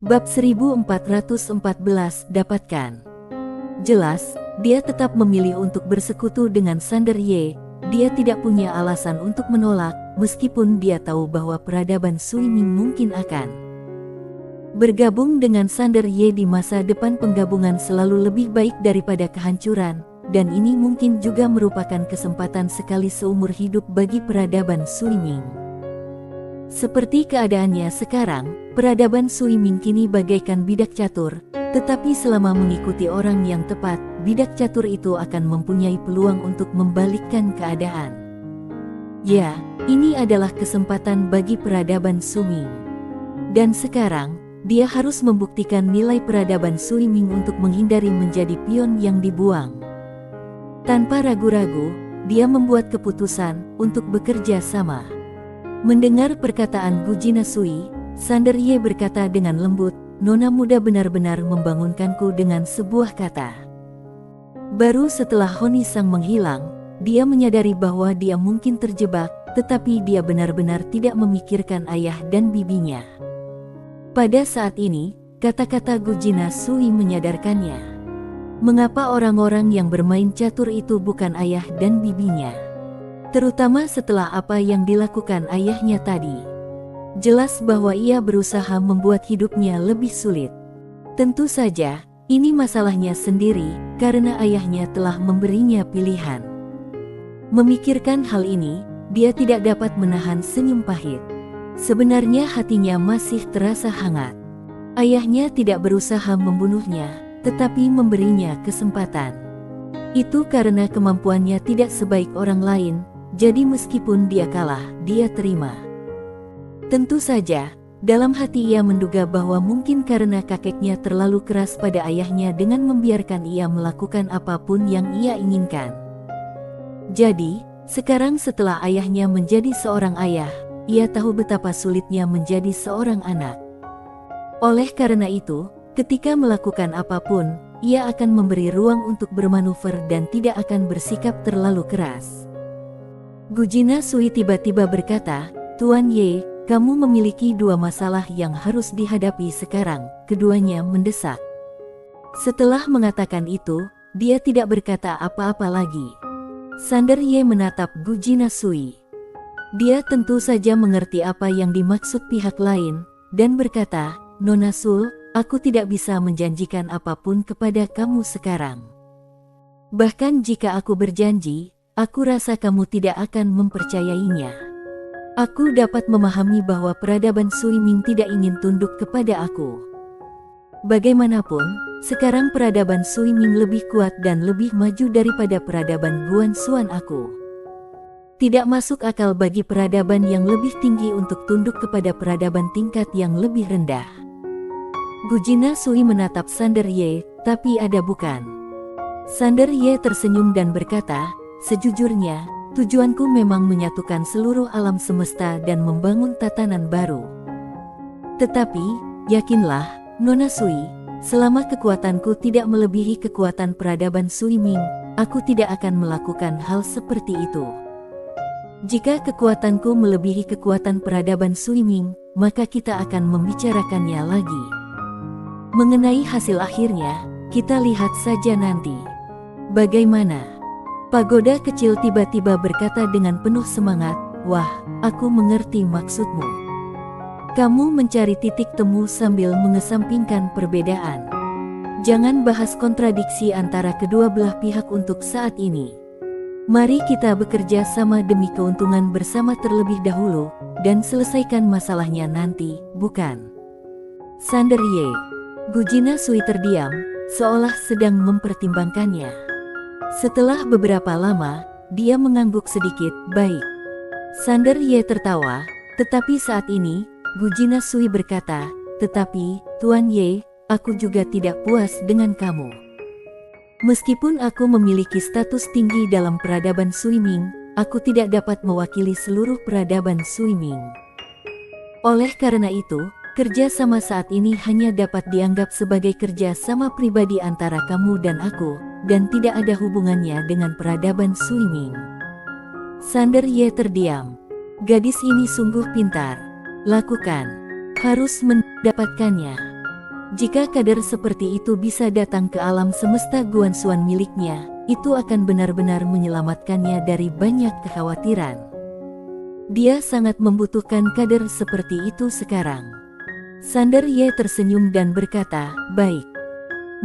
Bab 1414 dapatkan. Jelas, dia tetap memilih untuk bersekutu dengan Sander Ye. Dia tidak punya alasan untuk menolak, meskipun dia tahu bahwa peradaban Sui Ming mungkin akan bergabung dengan Sander Ye di masa depan. Penggabungan selalu lebih baik daripada kehancuran, dan ini mungkin juga merupakan kesempatan sekali seumur hidup bagi peradaban Sui Ming. Seperti keadaannya sekarang, peradaban Sui Ming kini bagaikan bidak catur, tetapi selama mengikuti orang yang tepat, bidak catur itu akan mempunyai peluang untuk membalikkan keadaan. Ya, ini adalah kesempatan bagi peradaban Sui Ming. Dan sekarang, dia harus membuktikan nilai peradaban Sui Ming untuk menghindari menjadi pion yang dibuang. Tanpa ragu-ragu, dia membuat keputusan untuk bekerja sama. Mendengar perkataan Gujina Sui, Sander Ye berkata dengan lembut, "Nona muda benar-benar membangunkanku dengan sebuah kata." Baru setelah Honi Sang menghilang, dia menyadari bahwa dia mungkin terjebak, tetapi dia benar-benar tidak memikirkan ayah dan bibinya. Pada saat ini, kata-kata Gujina Sui menyadarkannya. Mengapa orang-orang yang bermain catur itu bukan ayah dan bibinya? Terutama setelah apa yang dilakukan ayahnya tadi. Jelas bahwa ia berusaha membuat hidupnya lebih sulit. Tentu saja, ini masalahnya sendiri, karena ayahnya telah memberinya pilihan. Memikirkan hal ini, dia tidak dapat menahan senyum pahit. Sebenarnya hatinya masih terasa hangat. Ayahnya tidak berusaha membunuhnya, tetapi memberinya kesempatan. Itu karena kemampuannya tidak sebaik orang lain. Jadi meskipun dia kalah, dia terima. Tentu saja, dalam hati ia menduga bahwa mungkin karena kakeknya terlalu keras pada ayahnya dengan membiarkan ia melakukan apapun yang ia inginkan. Jadi, sekarang setelah ayahnya menjadi seorang ayah, ia tahu betapa sulitnya menjadi seorang anak. Oleh karena itu, ketika melakukan apapun, ia akan memberi ruang untuk bermanuver dan tidak akan bersikap terlalu keras. Gujina Sui tiba-tiba berkata, "Tuan Ye, kamu memiliki dua masalah yang harus dihadapi sekarang." Keduanya mendesak. Setelah mengatakan itu, dia tidak berkata apa-apa lagi. Sander Ye menatap Gujina Sui. Dia tentu saja mengerti apa yang dimaksud pihak lain, dan berkata, "Nona Sul, aku tidak bisa menjanjikan apapun kepada kamu sekarang. Bahkan jika aku berjanji, aku rasa kamu tidak akan mempercayainya. Aku dapat memahami bahwa peradaban Sui Ming tidak ingin tunduk kepada aku. Bagaimanapun, sekarang peradaban Sui Ming lebih kuat dan lebih maju daripada peradaban Guan Xuan aku. Tidak masuk akal bagi peradaban yang lebih tinggi untuk tunduk kepada peradaban tingkat yang lebih rendah." Gujina Sui menatap Sander Ye, "Tapi ada bukan?" Sander Ye tersenyum dan berkata, "Sejujurnya, tujuanku memang menyatukan seluruh alam semesta dan membangun tatanan baru. Tetapi, yakinlah, Nona Sui, selama kekuatanku tidak melebihi kekuatan peradaban Sui Ming, aku tidak akan melakukan hal seperti itu. Jika kekuatanku melebihi kekuatan peradaban Sui Ming, maka kita akan membicarakannya lagi. Mengenai hasil akhirnya, kita lihat saja nanti. Bagaimana?" Pagoda kecil tiba-tiba berkata dengan penuh semangat, "Wah, aku mengerti maksudmu. Kamu mencari titik temu sambil mengesampingkan perbedaan. Jangan bahas kontradiksi antara kedua belah pihak untuk saat ini. Mari kita bekerja sama demi keuntungan bersama terlebih dahulu, dan selesaikan masalahnya nanti, bukan?" Sander Ye. Gujina Sui terdiam, seolah sedang mempertimbangkannya. Setelah beberapa lama, dia mengangguk sedikit. "Baik." Sander Ye tertawa, tetapi saat ini, Gujina Sui berkata, "Tetapi, Tuan Ye, aku juga tidak puas dengan kamu. Meskipun aku memiliki status tinggi dalam peradaban Sui Ming, aku tidak dapat mewakili seluruh peradaban Sui Ming. Oleh karena itu, kerja sama saat ini hanya dapat dianggap sebagai kerja sama pribadi antara kamu dan aku, dan tidak ada hubungannya dengan peradaban Sui Ming." Sander Ye terdiam. Gadis ini sungguh pintar. Lakukan. Harus mendapatkannya. Jika kader seperti itu bisa datang ke alam semesta Guanxuan miliknya, itu akan benar-benar menyelamatkannya dari banyak kekhawatiran. Dia sangat membutuhkan kader seperti itu sekarang. Sander Ye tersenyum dan berkata, "Baik."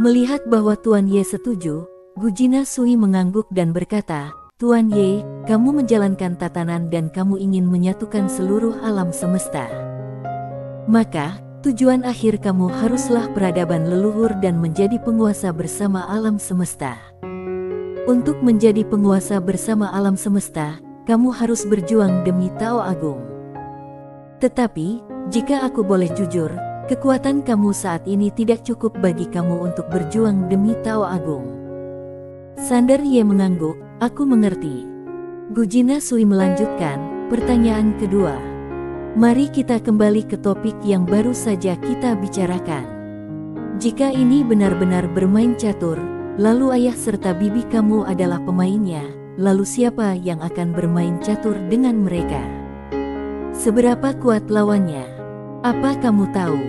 Melihat bahwa Tuan Ye setuju, Gujina Sui mengangguk dan berkata, "Tuan Ye, kamu menjalankan tatanan dan kamu ingin menyatukan seluruh alam semesta. Maka, tujuan akhir kamu haruslah peradaban leluhur dan menjadi penguasa bersama alam semesta. Untuk menjadi penguasa bersama alam semesta, kamu harus berjuang demi Tao Agung. Tetapi, jika aku boleh jujur, kekuatan kamu saat ini tidak cukup bagi kamu untuk berjuang demi Tao Agung." Sander Ye mengangguk, "Aku mengerti." Gujina Sui melanjutkan, "Pertanyaan kedua. Mari kita kembali ke topik yang baru saja kita bicarakan. Jika ini benar-benar bermain catur, lalu ayah serta bibi kamu adalah pemainnya, lalu siapa yang akan bermain catur dengan mereka? Seberapa kuat lawannya? Apa kamu tahu?"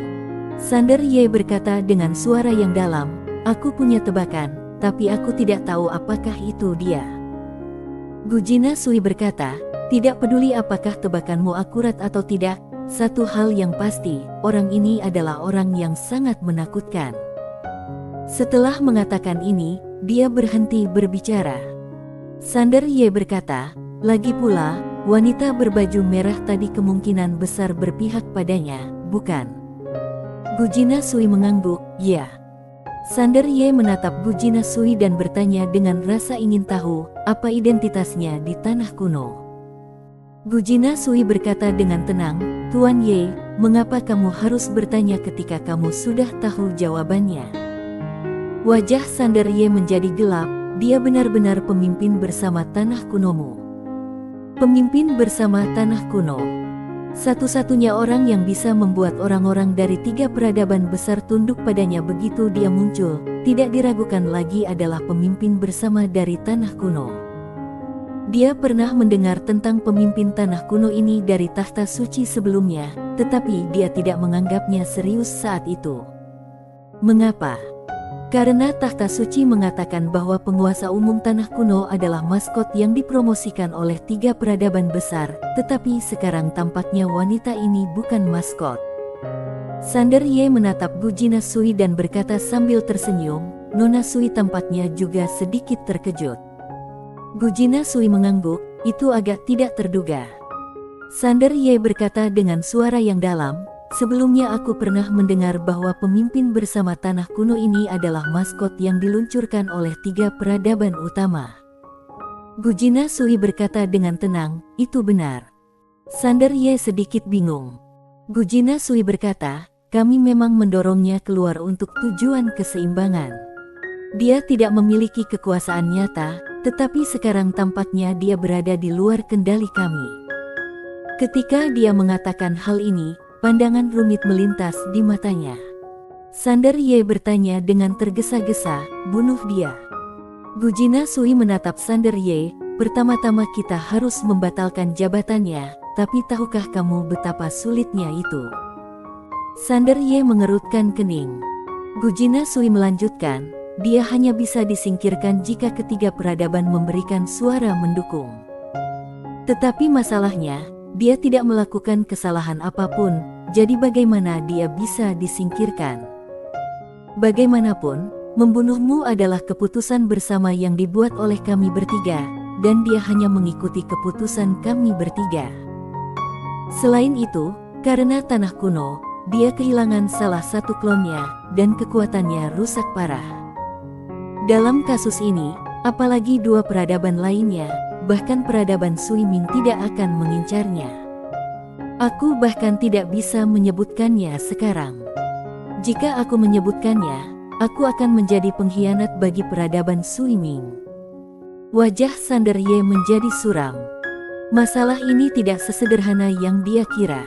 Sander Ye berkata dengan suara yang dalam, "Aku punya tebakan, tapi aku tidak tahu apakah itu dia." Gujina Sui berkata, "Tidak peduli apakah tebakanmu akurat atau tidak, satu hal yang pasti, orang ini adalah orang yang sangat menakutkan." Setelah mengatakan ini, dia berhenti berbicara. Sander Ye berkata, "Lagi pula, wanita berbaju merah tadi kemungkinan besar berpihak padanya, bukan?" Gujina Sui mengangguk, "Ya." Sander Ye menatap Gujina Sui dan bertanya dengan rasa ingin tahu, apa identitasnya di tanah kuno. Gujina Sui berkata dengan tenang, "Tuan Ye, mengapa kamu harus bertanya ketika kamu sudah tahu jawabannya?" Wajah Sander Ye menjadi gelap, "Dia benar-benar pemimpin bersama tanah kunomu." Pemimpin bersama tanah kuno. Satu-satunya orang yang bisa membuat orang-orang dari 3 peradaban besar tunduk padanya begitu dia muncul, tidak diragukan lagi adalah pemimpin bersama dari tanah kuno. Dia pernah mendengar tentang pemimpin tanah kuno ini dari takhta suci sebelumnya, tetapi dia tidak menganggapnya serius saat itu. Mengapa? Karena takhta suci mengatakan bahwa penguasa umum tanah kuno adalah maskot yang dipromosikan oleh 3 peradaban besar, tetapi sekarang tampaknya wanita ini bukan maskot. Sander Ye menatap Gujina Sui dan berkata sambil tersenyum, "Nona Sui tampaknya juga sedikit terkejut." Gujina Sui mengangguk, "Itu agak tidak terduga." Sander Ye berkata dengan suara yang dalam, "Sebelumnya aku pernah mendengar bahwa pemimpin bersama tanah kuno ini adalah maskot yang diluncurkan oleh 3 peradaban utama." Gujina Sui berkata dengan tenang, "Itu benar." Sander Ye sedikit bingung. Gujina Sui berkata, "Kami memang mendorongnya keluar untuk tujuan keseimbangan. Dia tidak memiliki kekuasaan nyata, tetapi sekarang tampaknya dia berada di luar kendali kami." Ketika dia mengatakan hal ini, pandangan rumit melintas di matanya. Sander Ye bertanya dengan tergesa-gesa, "Bunuh dia?" Gujina Sui menatap Sander Ye, "Pertama-tama kita harus membatalkan jabatannya, tapi tahukah kamu betapa sulitnya itu?" Sander Ye mengerutkan kening. Gujina Sui melanjutkan, "Dia hanya bisa disingkirkan jika ketiga peradaban memberikan suara mendukung. Tetapi masalahnya, dia tidak melakukan kesalahan apapun, jadi bagaimana dia bisa disingkirkan? Bagaimanapun, membunuhmu adalah keputusan bersama yang dibuat oleh kami bertiga, dan dia hanya mengikuti keputusan kami bertiga. Selain itu, karena tanah kuno, dia kehilangan salah satu klonnya, dan kekuatannya rusak parah. Dalam kasus ini, apalagi 2 peradaban lainnya, bahkan peradaban Sui Ming tidak akan mengincarnya. Aku bahkan tidak bisa menyebutkannya sekarang. Jika aku menyebutkannya, aku akan menjadi pengkhianat bagi peradaban Sui Ming." Wajah Sander Ye menjadi suram. Masalah ini tidak sesederhana yang dia kira.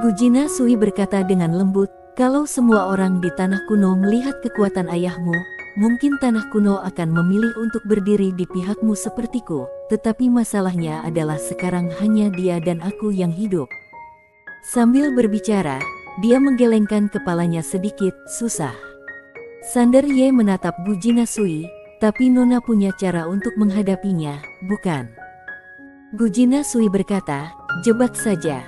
Gujina Sui berkata dengan lembut, "Kalau semua orang di tanah kuno melihat kekuatan ayahmu, mungkin tanah kuno akan memilih untuk berdiri di pihakmu sepertiku, tetapi masalahnya adalah sekarang hanya dia dan aku yang hidup." Sambil berbicara, dia menggelengkan kepalanya sedikit, susah. Sander Ye menatap Gujina Sui, tapi Nona punya cara untuk menghadapinya, bukan? Gujina Sui berkata, jebak saja.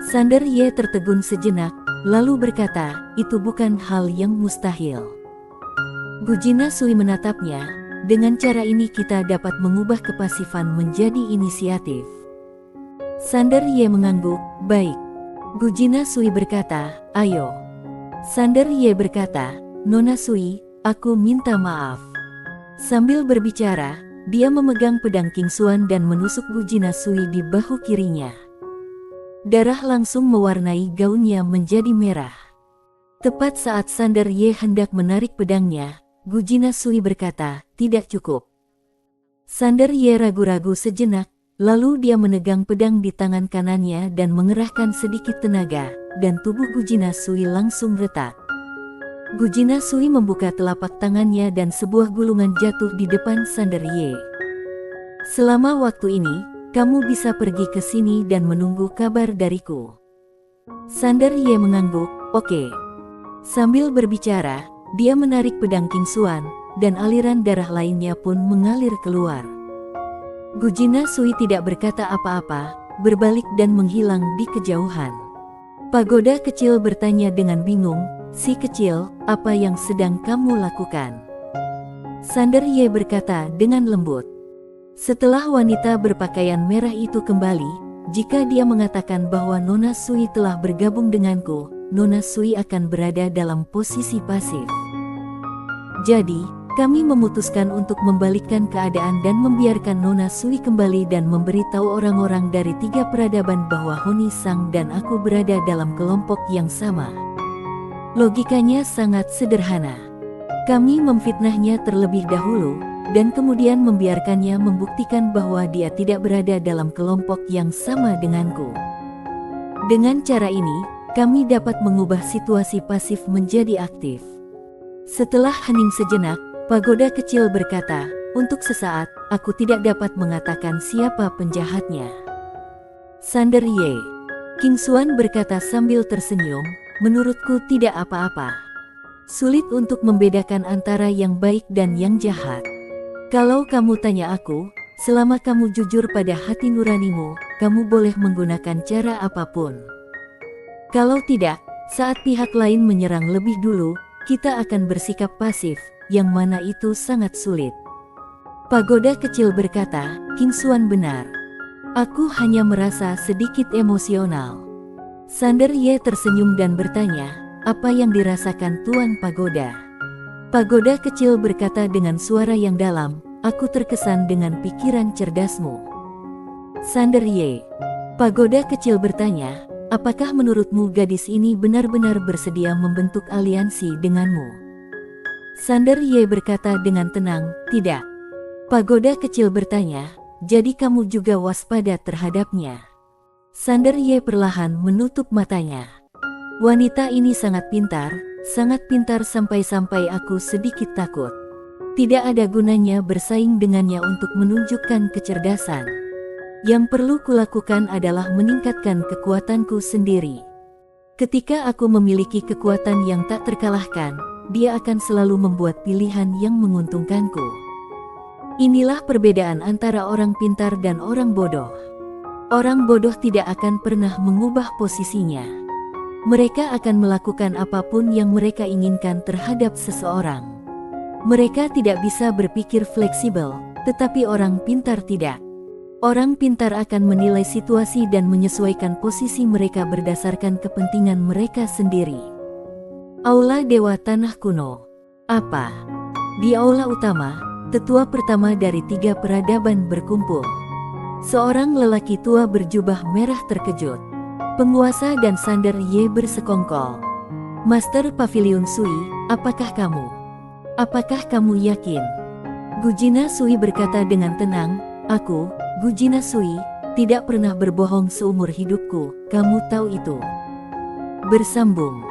Sander Ye tertegun sejenak, lalu berkata, itu bukan hal yang mustahil. Gujina Sui menatapnya, dengan cara ini kita dapat mengubah kepasifan menjadi inisiatif. Sander Ye mengangguk, baik. Gujina Sui berkata, ayo. Sander Ye berkata, Nona Sui, aku minta maaf. Sambil berbicara, dia memegang pedang King Xuan dan menusuk Gujina Sui di bahu kirinya. Darah langsung mewarnai gaunnya menjadi merah. Tepat saat Sander Ye hendak menarik pedangnya, Gujina Sui berkata, tidak cukup. Sander Ye ragu-ragu sejenak, lalu dia menegang pedang di tangan kanannya dan mengerahkan sedikit tenaga, dan tubuh Gujina Sui langsung retak. Gujina Sui membuka telapak tangannya dan sebuah gulungan jatuh di depan Sander Ye. Selama waktu ini, kamu bisa pergi ke sini dan menunggu kabar dariku. Sander Ye mengangguk, oke. Sambil berbicara, dia menarik pedang King Xuan, dan aliran darah lainnya pun mengalir keluar. Gujina Sui tidak berkata apa-apa, berbalik dan menghilang di kejauhan. Pagoda kecil bertanya dengan bingung, si kecil, apa yang sedang kamu lakukan? Sander Ye berkata dengan lembut. Setelah wanita berpakaian merah itu kembali, jika dia mengatakan bahwa Nona Sui telah bergabung denganku, Nona Sui akan berada dalam posisi pasif. Jadi, kami memutuskan untuk membalikkan keadaan dan membiarkan Nona Sui kembali dan memberitahu orang-orang dari 3 peradaban bahwa Honi Sang dan aku berada dalam kelompok yang sama. Logikanya sangat sederhana. Kami memfitnahnya terlebih dahulu, dan kemudian membiarkannya membuktikan bahwa dia tidak berada dalam kelompok yang sama denganku. Dengan cara ini, kami dapat mengubah situasi pasif menjadi aktif. Setelah hening sejenak, pagoda kecil berkata, untuk sesaat, aku tidak dapat mengatakan siapa penjahatnya. Sander Ye. King Xuan berkata sambil tersenyum, menurutku tidak apa-apa. Sulit untuk membedakan antara yang baik dan yang jahat. Kalau kamu tanya aku, selama kamu jujur pada hati nuranimu, kamu boleh menggunakan cara apapun. Kalau tidak, saat pihak lain menyerang lebih dulu, kita akan bersikap pasif, yang mana itu sangat sulit. Pagoda kecil berkata, King Xuan benar. Aku hanya merasa sedikit emosional. Sander Ye tersenyum dan bertanya, apa yang dirasakan Tuan Pagoda? Pagoda kecil berkata dengan suara yang dalam, aku terkesan dengan pikiran cerdasmu. Sander Ye. Pagoda kecil bertanya, apakah menurutmu gadis ini benar-benar bersedia membentuk aliansi denganmu? Sander Ye berkata dengan tenang, tidak. Pagoda kecil bertanya, jadi kamu juga waspada terhadapnya? Sander Ye perlahan menutup matanya. Wanita ini sangat pintar sampai-sampai aku sedikit takut. Tidak ada gunanya bersaing dengannya untuk menunjukkan kecerdasan. Yang perlu kulakukan adalah meningkatkan kekuatanku sendiri. Ketika aku memiliki kekuatan yang tak terkalahkan, dia akan selalu membuat pilihan yang menguntungkanku. Inilah perbedaan antara orang pintar dan orang bodoh. Orang bodoh tidak akan pernah mengubah posisinya. Mereka akan melakukan apapun yang mereka inginkan terhadap seseorang. Mereka tidak bisa berpikir fleksibel, tetapi orang pintar tidak. Orang pintar akan menilai situasi dan menyesuaikan posisi mereka berdasarkan kepentingan mereka sendiri. Aula Dewa Tanah Kuno. Apa? Di aula utama, tetua pertama dari 3 peradaban berkumpul. Seorang lelaki tua berjubah merah terkejut. Penguasa dan Sander Ye bersekongkol. Master Pavilion Sui, apakah kamu? Apakah kamu yakin? Gujina Sui berkata dengan tenang, aku, Gujina Sui, tidak pernah berbohong seumur hidupku, kamu tahu itu. Bersambung.